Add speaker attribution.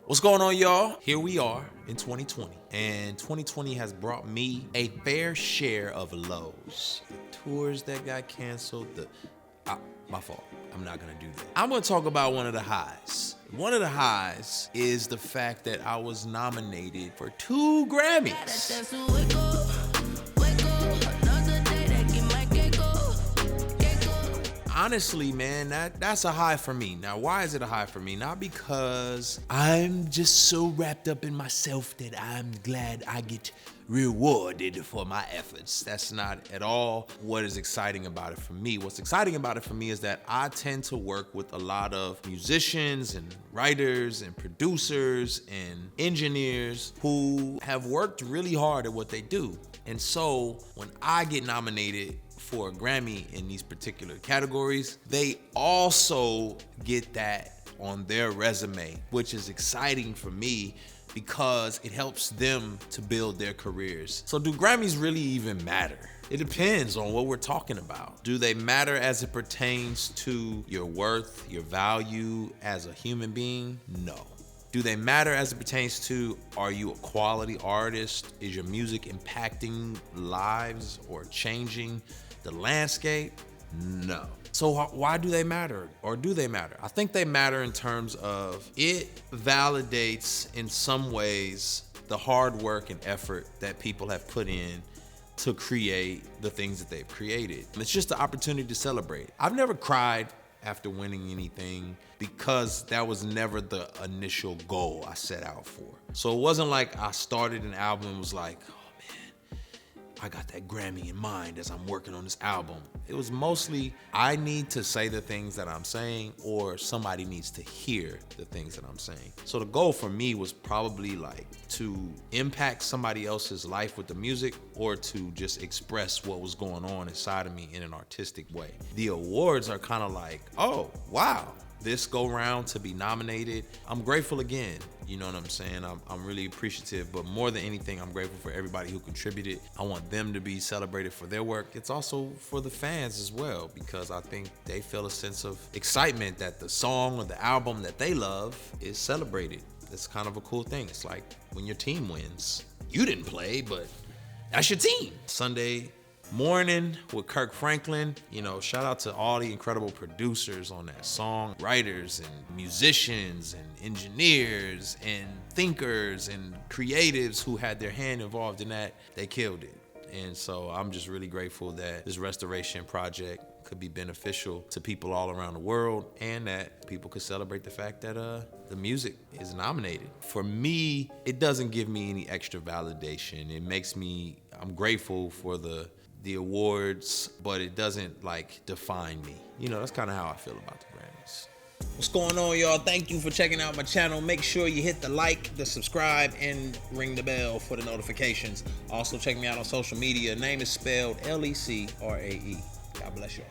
Speaker 1: What's going on, y'all? Here we are in 2020, and 2020 has brought me a fair share of lows. The tours that got canceled, my fault. I'm not gonna do that. I'm gonna talk about one of the highs. One of the highs is the fact that I was nominated for 2 Grammys. Honestly, man, that's a high for me. Now, why is it a high for me? Not because I'm just so wrapped up in myself that I'm glad I get rewarded for my efforts. That's not at all what is exciting about it for me. What's exciting about it for me is that I tend to work with a lot of musicians and writers and producers and engineers who have worked really hard at what they do. And so when I get nominated for a Grammy in these particular categories, they also get that on their resume, which is exciting for me because it helps them to build their careers. So do Grammys really even matter? It depends on what we're talking about. Do they matter as it pertains to your worth, your value as a human being? No. Do they matter as it pertains to, are you a quality artist? Is your music impacting lives or changing the landscape? No. So why do they matter, or do they matter? I think they matter in terms of it validates in some ways the hard work and effort that people have put in to create the things that they've created. It's just the opportunity to celebrate. I've never cried after winning anything because that was never the initial goal I set out for. So it wasn't like I started an album and was like, I got that Grammy in mind as I'm working on this album. It was mostly, I need to say the things that I'm saying, or somebody needs to hear the things that I'm saying. So the goal for me was probably like to impact somebody else's life with the music, or to just express what was going on inside of me in an artistic way. The awards are kind of like, oh, wow. This go round to be nominated, I'm grateful again. You know what I'm saying? I'm really appreciative, but more than anything, I'm grateful for everybody who contributed. I want them to be celebrated for their work. It's also for the fans as well, because I think they feel a sense of excitement that the song or the album that they love is celebrated. It's kind of a cool thing. It's like when your team wins. You didn't play, but that's your team. Sunday morning with Kirk Franklin. You know, shout out to all the incredible producers on that song, writers and musicians and engineers and thinkers and creatives who had their hand involved in that. They killed it. And so I'm just really grateful that this restoration project could be beneficial to people all around the world, and that people could celebrate the fact that the music is nominated. For me, it doesn't give me any extra validation. It makes me, I'm grateful for the awards, but it doesn't like define me. You know, that's kind of how I feel about the Grammys. What's going on, y'all? Thank you for checking out my channel. Make sure you hit the like, the subscribe, and ring the bell for the notifications. Also, check me out on social media. Name is spelled LECRAE. God bless y'all.